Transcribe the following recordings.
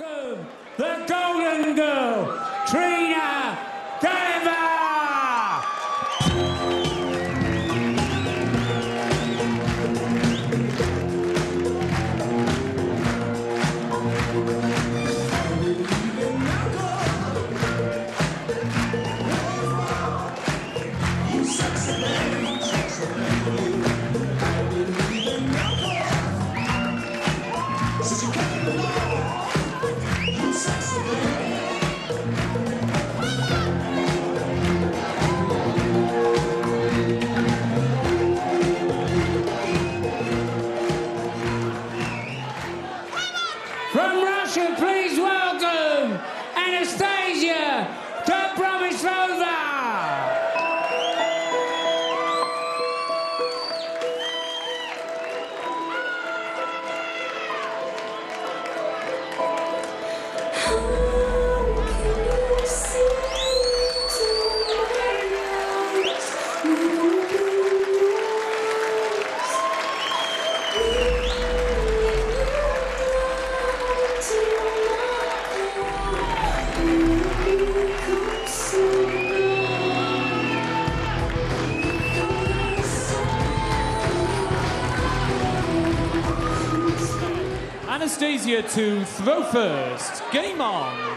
welcome the Golden Girl, Trina, Gulliver! From Russia, please welcome Anastasia, Dobromyslova! Anastasia to throw first. Game on.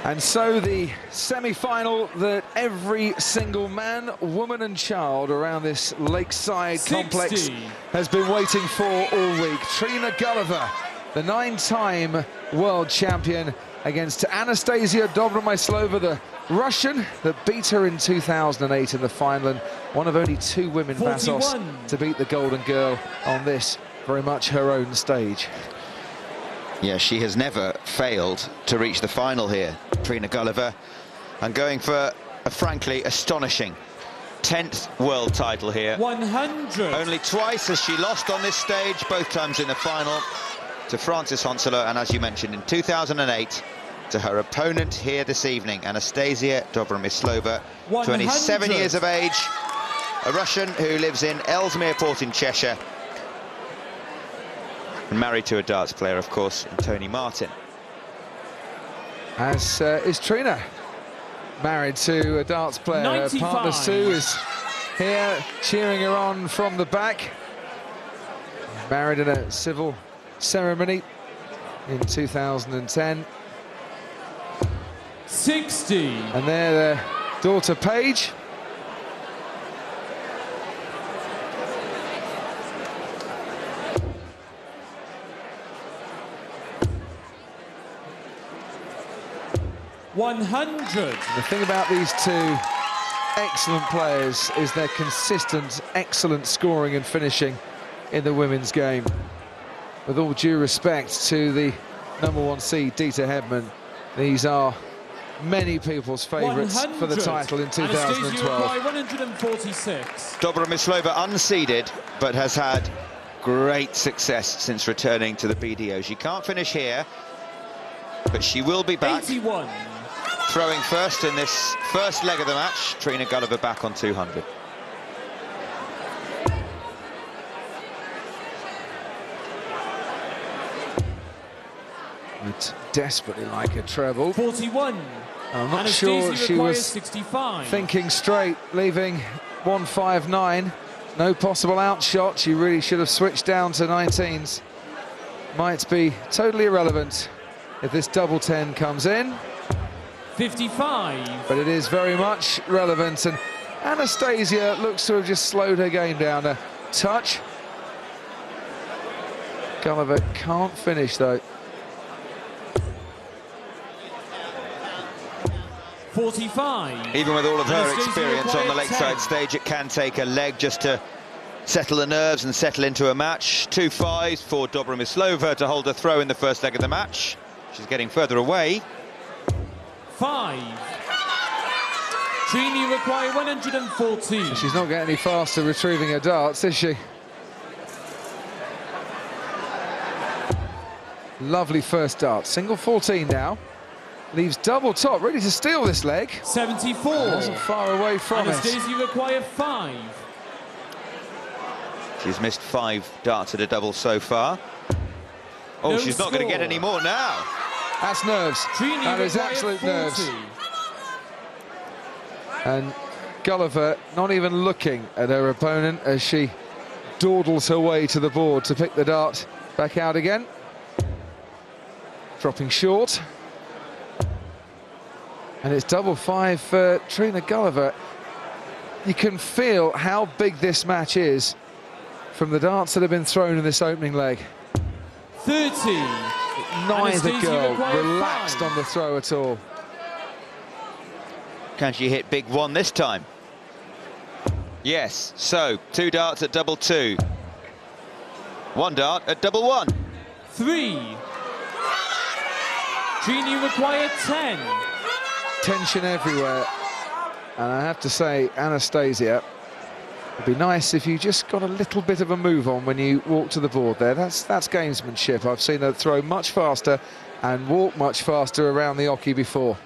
And so the semi-final that every single man, woman and child around this Lakeside 60. complex has been waiting for all week. Trina Gulliver, the 9-time world champion, against Anastasia Dobromyslova, the Russian that beat her in 2008 in the final, and one of only 2 women, 41. Vassos, to beat the Golden Girl on this very much her own stage. Yeah, she has never failed to reach the final here, Trina Gulliver, and going for a frankly astonishing 10th world title here. 100. Only twice has she lost on this stage, both times in the final to Frances Honsler, and as you mentioned, in 2008 to her opponent here this evening, Anastasia Dobromyslova, 27 years of age, a Russian who lives in Ellesmere Port in Cheshire, and married to a darts player, of course, Tony Martin. As is Trina, married to a darts player. 95. Her partner Sue is here cheering her on from the back. Married in a civil ceremony in 2010. 60. And there their daughter Paige. The thing about these 2 excellent players is their consistent, excellent scoring and finishing in the women's game. With all due respect to the #1 seed, Dita Hedman, these are many people's favourites for the title in 2012. 146. Dobromyslova unseeded, but has had great success since returning to the BDO. She can't finish here, but she will be back. 81. Throwing first in this first leg of the match, Trina Gulliver back on 200. Would desperately like a treble. 41. I'm not Anastasia sure she was 65. thinking straight, leaving 159. No possible outshot. She really should have switched down to 19s. Might be totally irrelevant if this double 10 comes in. 55. But it is very much relevant, and Anastasia looks to have just slowed her game down a touch. Gulliver can't finish though. 45. Even with all of her Anastasia experience on the required Lakeside 10. stage, it can take a leg just to settle the nerves and settle into a match. 2 5s for Dobromyslova to hold a throw in the first leg of the match. She's getting further away. 5. Trina require 114. She's not getting any faster retrieving her darts, is she? Lovely first dart. Single 14 now. Leaves double top, ready to steal this leg. 74. Wasn't far away from it. Anastasia require 5. She's missed 5 darts at a double so far. Oh, No she's not going to get any more now. That's nerves. Trina That is required absolute 40. nerves. And Gulliver not even looking at her opponent as she dawdles her way to the board to pick the dart back out again. Dropping short. And it's double 5 for Trina Gulliver. You can feel how big this match is from the darts that have been thrown in this opening leg. 30. Neither Anastasia girl required relaxed 5. on the throw at all. Can she hit big one this time? Yes, so 2 darts at double 2. 1 dart at double 1. 3. Trina required 10. Tension everywhere. And I have to say, Anastasia, it'd be nice if you just got a little bit of a move on when you walk to the board there. That's gamesmanship. I've seen her throw much faster and walk much faster around the oche before.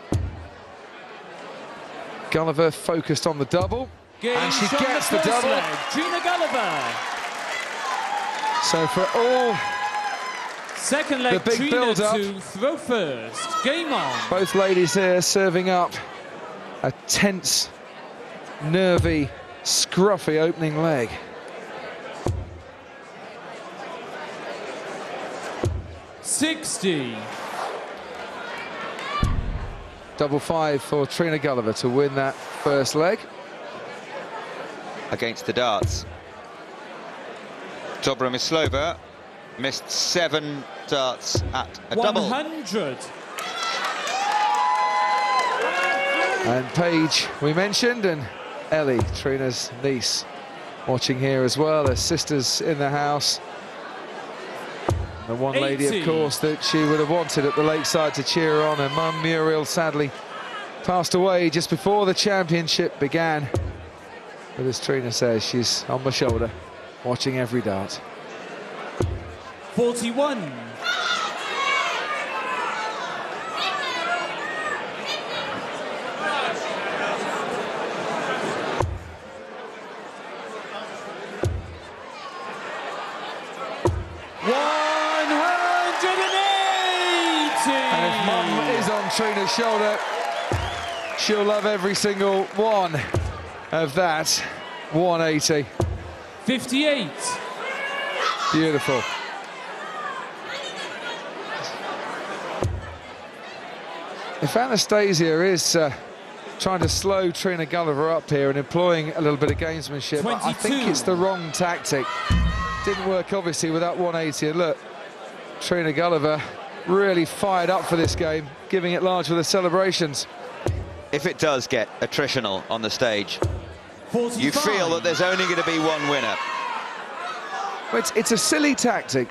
Gulliver focused on the double, and she gets the double. Trina Gulliver. So for all Second leg, the big Trina build-up, to throw first. Game on. both ladies here serving up a tense, nervy, scruffy opening leg. $60. Double 5 for Trina Gulliver to win that first leg. Against the darts. Dobromyslova missed 7 darts at a double. 100. And Paige, we mentioned, and Ellie, Trina's niece, watching here as well. Her sisters in the house. The one lady, 80. of course, that she would have wanted at the Lakeside to cheer her on. Her mum, Muriel, sadly passed away just before the championship began. But as Trina says, she's on my shoulder, watching every dart. 41. And if mum is on Trina's shoulder, she'll love every single one of that. 180. 58. Beautiful. If Anastasia is trying to slow Trina Gulliver up here and employing a little bit of gamesmanship, 22. I think it's the wrong tactic. Didn't work, obviously, with that 180. And look, Trina Gulliver really fired up for this game, giving it large with the celebrations. If it does get attritional on the stage, 45. you feel that there's only going to be one winner. It's a silly tactic.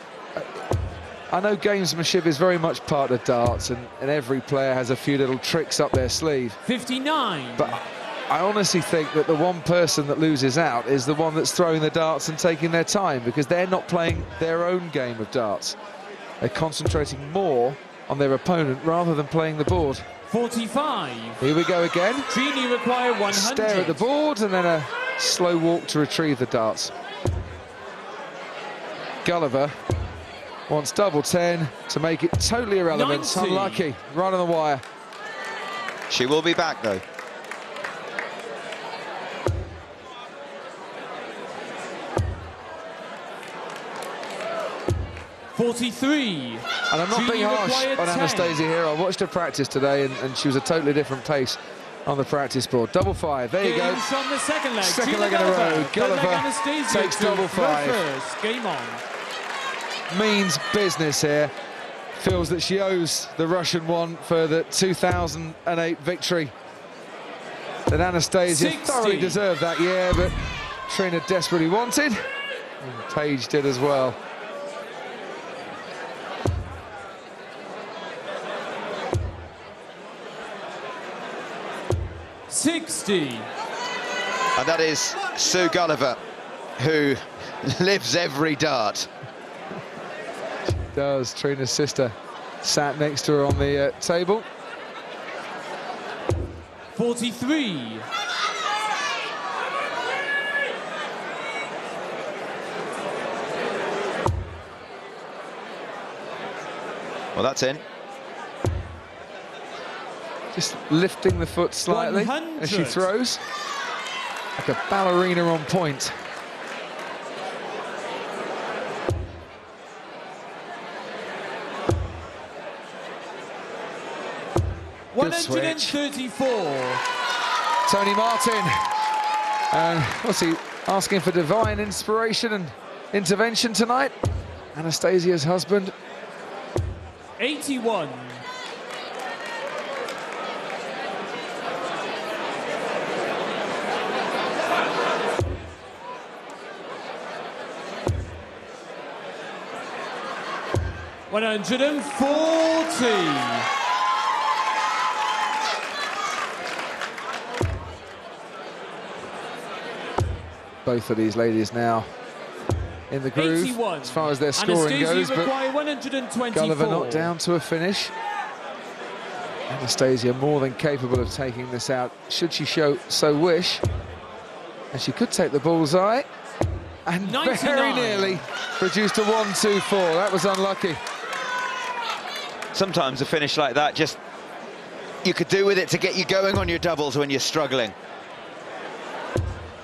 I know gamesmanship is very much part of darts, and every player has a few little tricks up their sleeve. 59. But I honestly think that the one person that loses out is the one that's throwing the darts and taking their time, because they're not playing their own game of darts. They're concentrating more on their opponent rather than playing the board. 45. Here we go again. Trina require 100. Stare at the board and then a slow walk to retrieve the darts. Gulliver wants double 10 to make it totally irrelevant. 90. Unlucky, right on the wire. She will be back, though. $43. And I'm not Trina being harsh required on 10. Anastasia here. I watched her practice today, and she was a totally different pace on the practice board. Double 5, there you go. Games on the second leg. Second Trina leg in a row. Third leg, Gulliver Anastasia takes to double throw 5. First. Game on. Means business here. Feels that she owes the Russian one for the 2008 victory that Anastasia 60. thoroughly deserved that year, but Trina desperately wanted, and Paige did as well. $60. And that is Sue Gulliver, who lives every dart. Does. Trina's sister sat next to her on the table. 43. Well, that's in. Just lifting the foot slightly 100. as she throws. Like a ballerina on point. Good switch. 134. Tony Martin. And what's he asking for? Divine inspiration and intervention tonight? Anastasia's husband. 81. $140. Both of these ladies now in the groove 81. as far as their scoring goes, but 124. Gulliver not down to a finish. Anastasia more than capable of taking this out, should she so wish. And she could take the bullseye, and 99. very nearly produced a 1-2-4. That was unlucky. Sometimes a finish like that, just you could do with it to get you going on your doubles when you're struggling.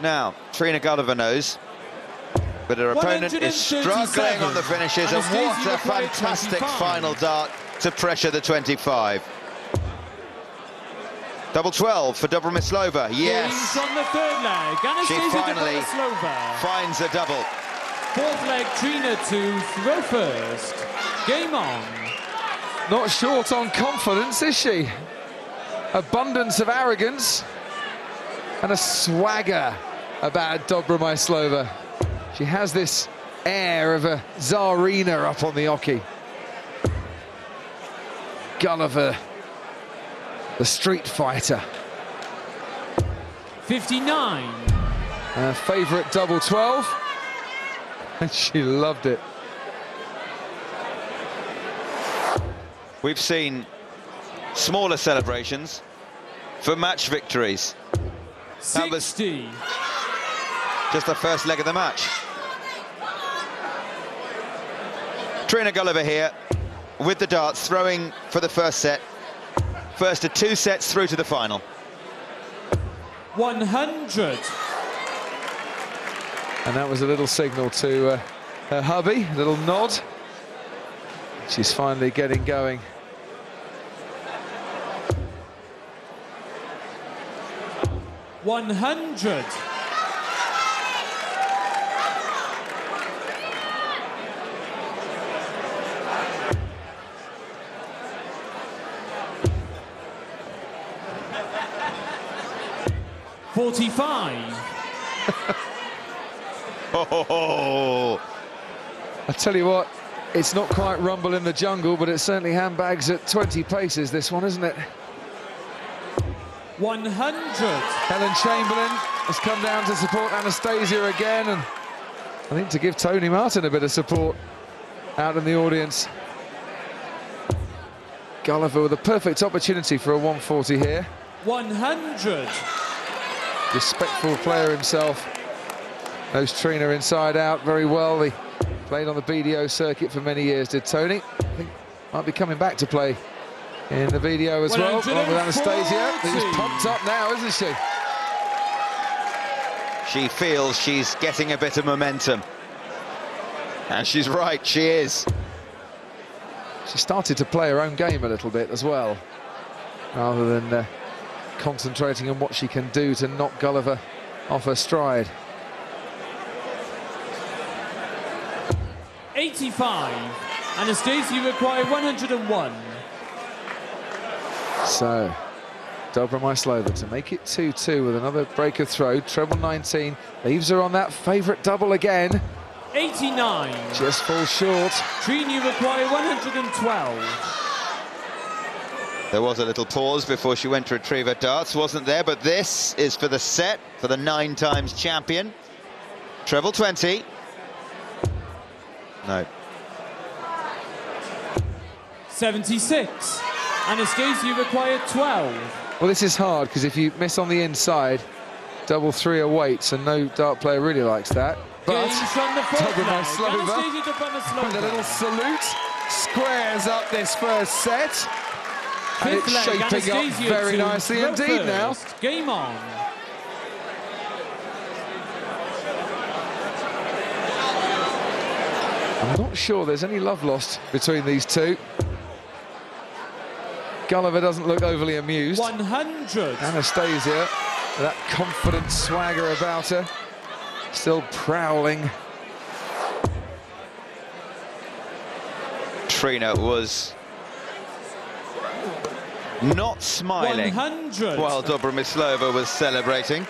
Now, Trina Gulliver knows, but her opponent is struggling on the finishes, and what a fantastic final dart to pressure the 25. Double 12 for Dobromyslova, yes. On the third leg, She finally finds a double. Fourth leg, Trina to throw first. Game on. Not short on confidence, is she? Abundance of arrogance and a swagger about Dobromyslova. She has this air of a Tsarina up on the oki. Gulliver, the street fighter. 59. Her favourite double 12, and she loved it. We've seen smaller celebrations for match victories. 60. Just the first leg of the match. Trina Gulliver here with the darts, throwing for the first set. First of 2 sets through to the final. 100. And that was a little signal to her hubby, a little nod. She's finally getting going. $100. $45. Oh, I tell you what, it's not quite rumble in the jungle, but it's certainly handbags at 20 paces, this one, isn't it? 100. Helen Chamberlain has come down to support Anastasia again, and I think to give Tony Martin a bit of support out in the audience. Gulliver with a perfect opportunity for a 140 here. 100. Respectful player himself. Knows Trina inside out very well. He played on the BDO circuit for many years, did Tony. I think might be coming back to play in the BDO as well, along with Anastasia. She's pumped up now, isn't she? she feels she's getting a bit of momentum. And she's right, she is. She started to play her own game a little bit as well, rather than concentrating on what she can do to knock Gulliver off her stride. 85. Anastasia required 101. So, Dobromyslova to make it 2-2 with another breaker throw. Treble 19 leaves her on that favourite double again. 89. Just falls short. Trina required 112. There was a little pause before she went to retrieve her darts, wasn't there? But this is for the set, for the 9-times champion. Treble 20. No. 76. Anastasia required 12. Well, this is hard, because if you miss on the inside, double three are weights, and no dart player really likes that. But Dobromyslova with a little salute squares up this first set. And it's shaping up Anastasia very nicely indeed now. Game on. I'm not sure there's any love lost between these two. Gulliver doesn't look overly amused. 100. Anastasia, with that confident swagger about her, still prowling. Trina was not smiling 100. while Dobromyslova was celebrating.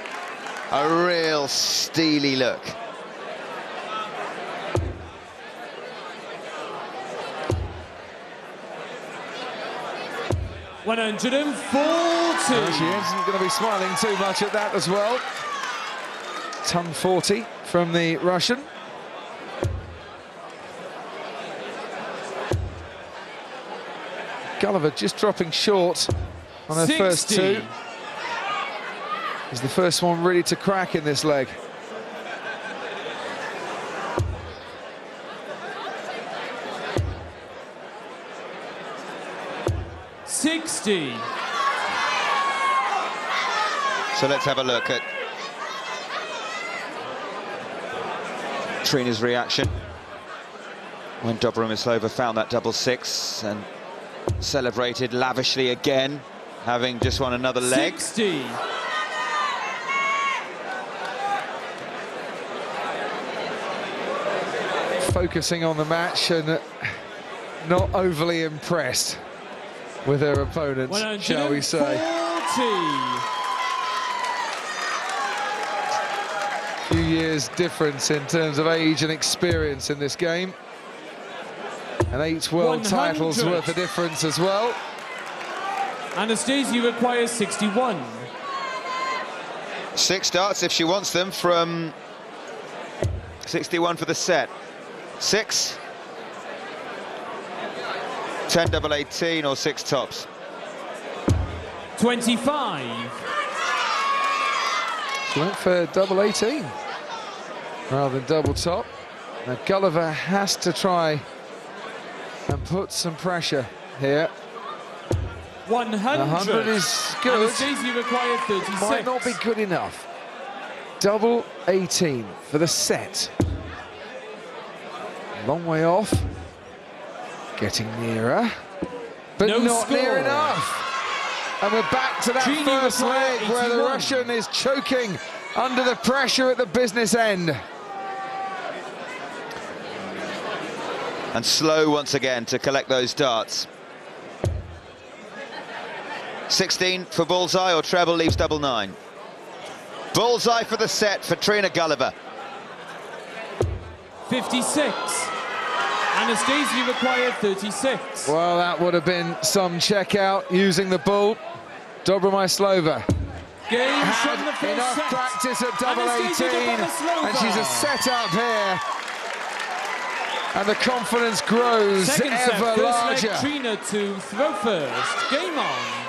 A real steely look. $140. She isn't going to be smiling too much at that as well. Ton 40 from the Russian. Gulliver just dropping short on her 60. first two. Is the first one really to crack in this leg. $60. So let's have a look at Trina's reaction when Dobromyslova found that double six and celebrated lavishly again, having just won another leg. 60. Focusing on the match and not overly impressed with her opponent, shall we say. 140. Few years difference in terms of age and experience in this game. And 8 world 100. titles worth of difference as well. Anastasia requires 61. 6 darts if she wants them from 61 for the set. 6, 10 double 18 or 6 tops. 25. She went for double 18 rather than double top. Now Gulliver has to try and put some pressure here. 100. 100 is good. Anastasia required 36. Might not be good enough. Double 18 for the set. Long way off. Getting nearer, but No not score. near enough. And we're back to that Trina first leg required where the 81. Russian is choking under the pressure at the business end. And slow once again to collect those darts. 16 for bullseye or treble leaves double 9. Bullseye for the set for Trina Gulliver. 56. Anastasia required 36. Well, that would have been some checkout using the bull. Dobromyslova Game shot in the had first enough set. practice at double Anastasia 18, Dobromyslova. and she's a set up here. And the confidence grows Second set, ever first larger. leg, Trina to throw first. Game on.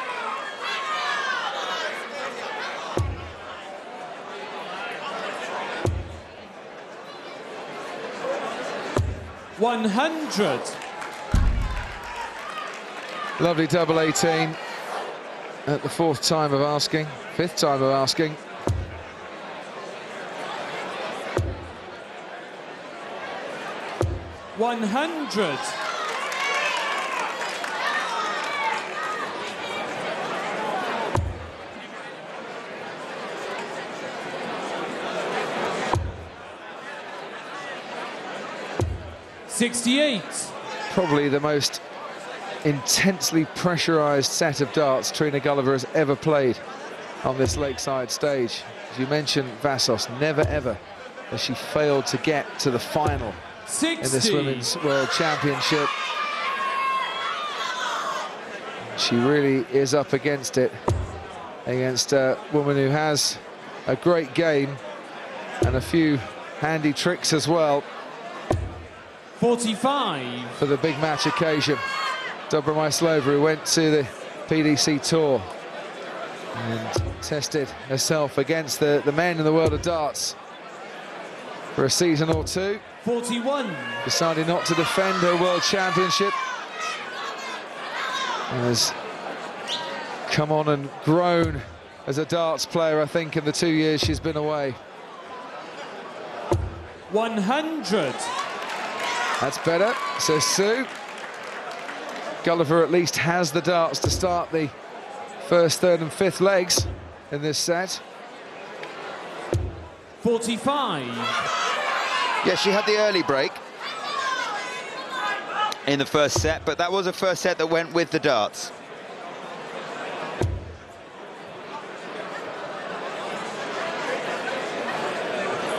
$100. Lovely double 18 at the 4th time of asking, 5th time of asking. $100. $68. Probably the most intensely pressurised set of darts Trina Gulliver has ever played on this Lakeside stage. As you mentioned, Vassos, never ever has she failed to get to the final 60. in this Women's World Championship. She really is up against it, against a woman who has a great game and a few handy tricks as well 45. for the big match occasion. Dobromyslova, who went to the PDC Tour and tested herself against the men in the world of darts for a season or two. 41. Decided not to defend her World Championship And has come on and grown as a darts player, I think, in the 2 years she's been away. 100. That's better, says Sue. Gulliver at least has the darts to start the first, third and fifth legs in this set. 45. Yes, she had the early break in the first set, but that was a first set that went with the darts.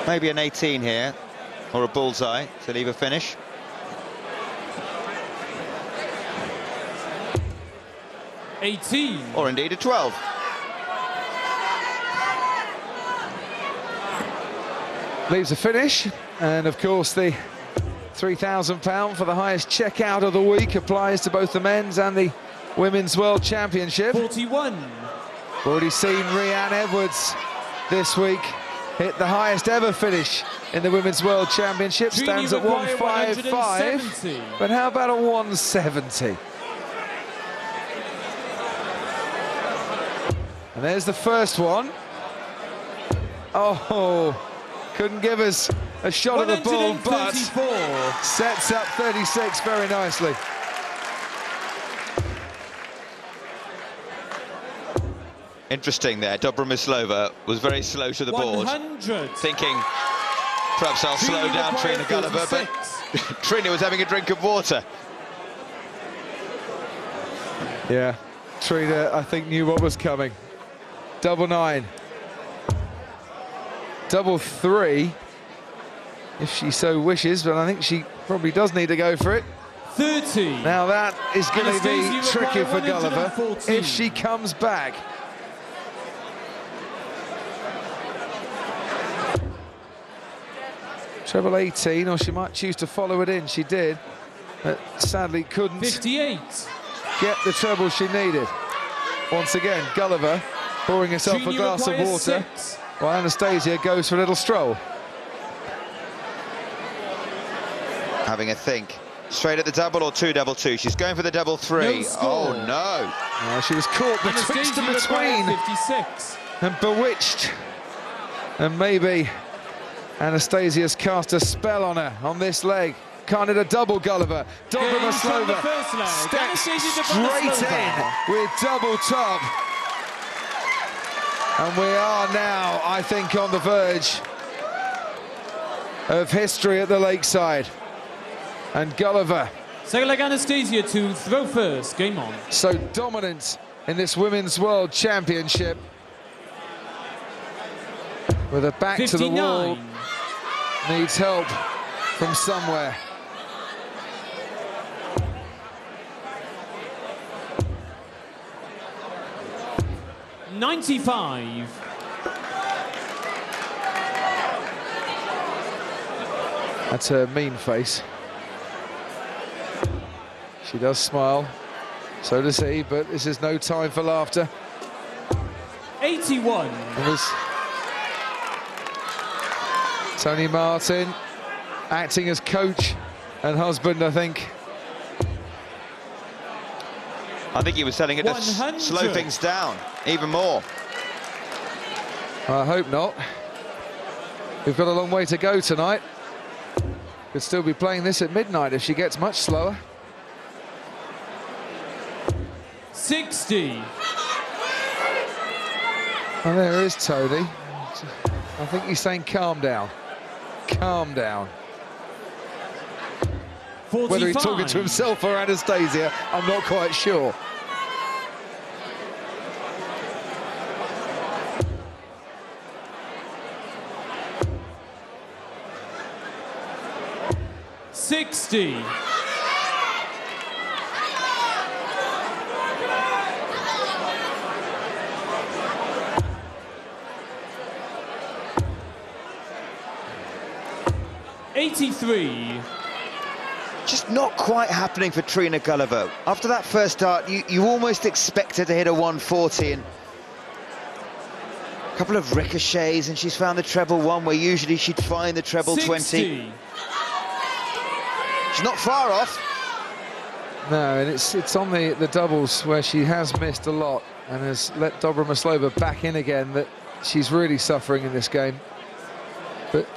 Maybe an 18 here, or a bullseye to leave a finish. Or indeed a 12. Leaves a finish, and of course the £3,000 for the highest checkout of the week applies to both the men's and the women's world championship. 41. Already seen Rhiann Edwards this week hit the highest ever finish in the women's world championship. Trina Stands at 155. But how about a 170? And there's the first one. Oh, couldn't give us a shot at the ball, but sets up 36 very nicely. Interesting there, Dobromyslova was very slow to the board, 100. thinking perhaps I'll slow down Trina Gulliver, but Trina was having a drink of water. Yeah, Trina, I think, knew what was coming. Double 9. Double 3, if she so wishes, but I think she probably does need to go for it. 30. Now that is going to be tricky for Gulliver 114. if she comes back. Treble 18, or she might choose to follow it in. She did, but sadly couldn't 58. get the treble she needed. Once again, Gulliver pouring herself a glass of water, while Anastasia goes for a little stroll. Having a think. Straight at the double or two double two? She's going for the double three. Oh no! Well, she was caught betwixt and between 56. and bewitched. And maybe Anastasia's cast a spell on her on this leg. Can't hit a double, Gulliver. Dobromyslova steps straight in with double top. And we are now, I think, on the verge of history at the Lakeside. And Gulliver, Second leg Anastasia to throw first, game on. so dominant in this Women's World Championship. With her back 59. to the wall, needs help from somewhere. $95. That's her mean face. She does smile, so does he, but this is no time for laughter. 81. It was Tony Martin acting as coach and husband, I think. I think he was telling her to 100. slow things down even more. I hope not. We've got a long way to go tonight. Could still be playing this at midnight if she gets much slower. 60. And there is Tony. I think he's saying calm down. Calm down. 45. Whether he's talking to himself or Anastasia, I'm not quite sure. $60. $83. Just not quite happening for Trina Gulliver. After that first start, you almost expect her to hit a 140, and a couple of ricochets, and she's found the treble one where usually she'd find the treble 60. 20. She's not far off. No, and it's on the doubles where she has missed a lot and has let Dobromyslova back in again that she's really suffering in this game. But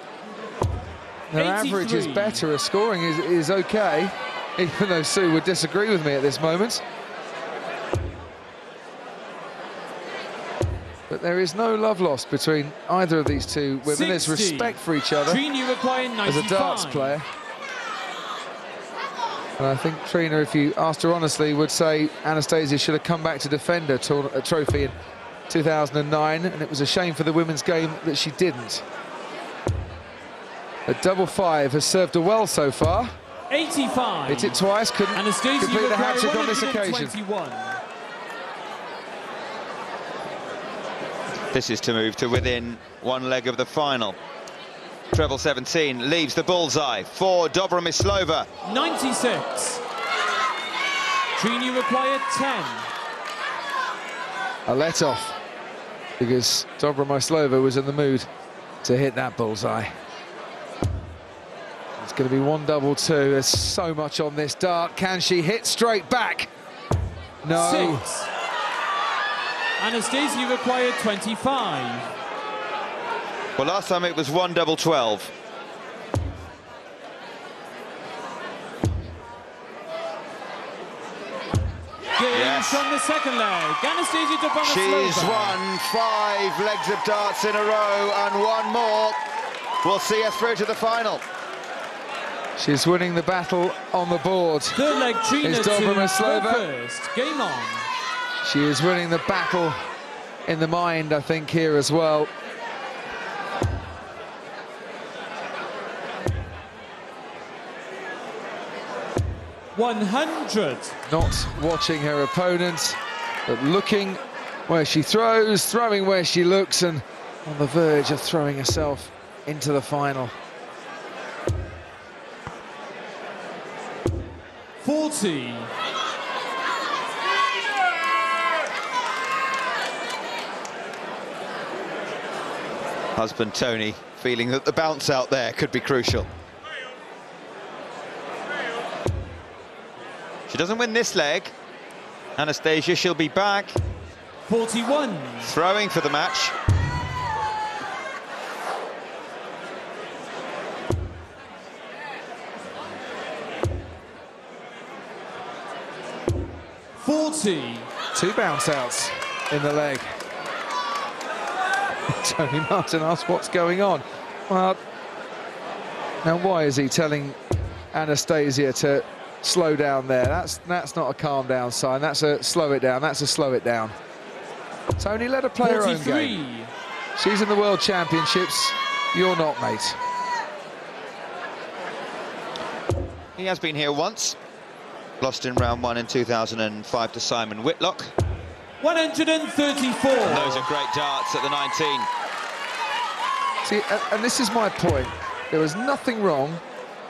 her 83. average is better, her scoring is okay, even though Sue would disagree with me at this moment. But there is no love lost between either of these two women. 60. There's respect for each other Trina requiring 95. as a darts player. And I think Trina, if you asked her honestly, would say Anastasia should have come back to defend her trophy in 2009, and it was a shame for the women's game that she didn't. A double 5 has served her well so far. 85. Hit it twice, couldn't Anastasia complete the hat-trick on this occasion. 121. This is to move to within one leg of the final. Treble 17 leaves the bullseye for Dobromyslova. 96. Trina required 10. A let-off, because Dobromyslova was in the mood to hit that bullseye. It's going to be 1-2. There's so much on this dart. Can she hit straight back? No. 6. Anastasia required 25. Well, last time it was 1-12. Yes. From the second leg, Anastasia Dobromyslova. She's won 5 legs of darts in a row, and one more will see her through to the final. She's winning the battle on the board. Third leg, Trina Is to Dobromyslova. go first. Game on. She is winning the battle in the mind, I think, here as well. $100. Not watching her opponent, but looking where she throws, throwing where she looks, and on the verge of throwing herself into the final. 40. Husband Tony feeling that the bounce out there could be crucial. She doesn't win this leg. Anastasia, she'll be back. 41. Throwing for the match. Two bounce outs in the leg. Tony Martin asks what's going on. Well, now why is he telling Anastasia to slow down there? That's not a calm down sign. That's a slow it down. That's a slow it down. Tony, let her play her own game. She's in the World Championships. You're not, mate. He has been here once. Lost in round 1 in 2005 to Simon Whitlock. 134. And those are great darts at the 19. See, and this is my point. There was nothing wrong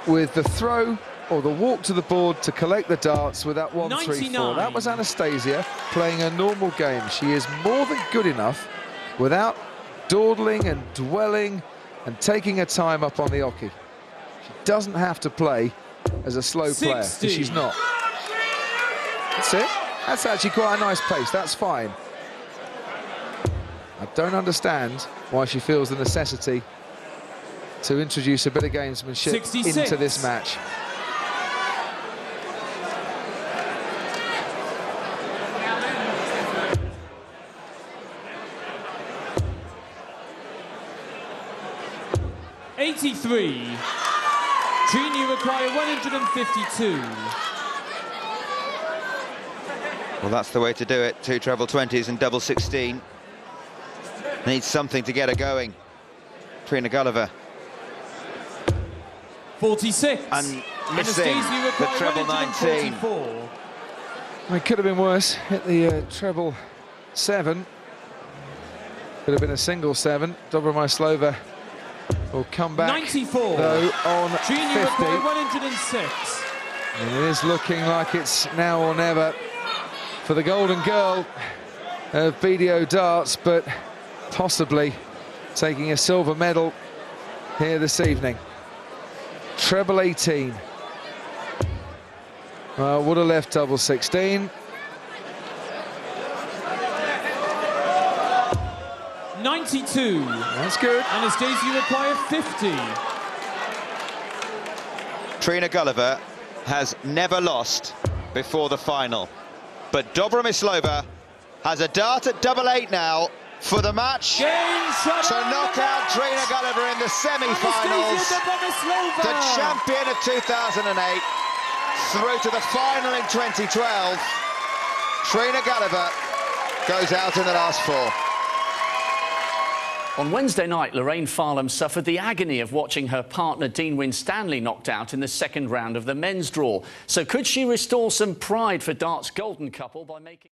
with the throw or the walk to the board to collect the darts with that 1-3-4. That was Anastasia playing a normal game. She is more than good enough without dawdling and dwelling and taking her time up on the oche. She doesn't have to play as a slow player, because she's not. That's it. That's actually quite a nice pace. That's fine. I don't understand why she feels the necessity to introduce a bit of gamesmanship 66. into this match. $83. Trina require 152. Well, that's the way to do it. 2 treble 20s and double 16. Needs something to get her going. Trina Gulliver. 46. And missing the treble 19. Well, it could have been worse. Hit the treble 7. Could have been a single 7. Dobromyslova will come back 94. though on Trina 50. require 106. And it is looking like it's now or never for the golden girl of BDO darts, but possibly taking a silver medal here this evening. Treble 18. Would have left double 16. 92. That's good. Anastasia require 50. Trina Gulliver has never lost before the final, but Dobromyslova has a dart at double 8 now for the match. To knock out Trina Gulliver in the semi-finals. The champion of 2008 through to the final in 2012. Trina Gulliver goes out in the last 4. On Wednesday night, Lorraine Farlam suffered the agony of watching her partner Dean Winstanley knocked out in the second round of the men's draw. So could she restore some pride for dart's golden couple by making...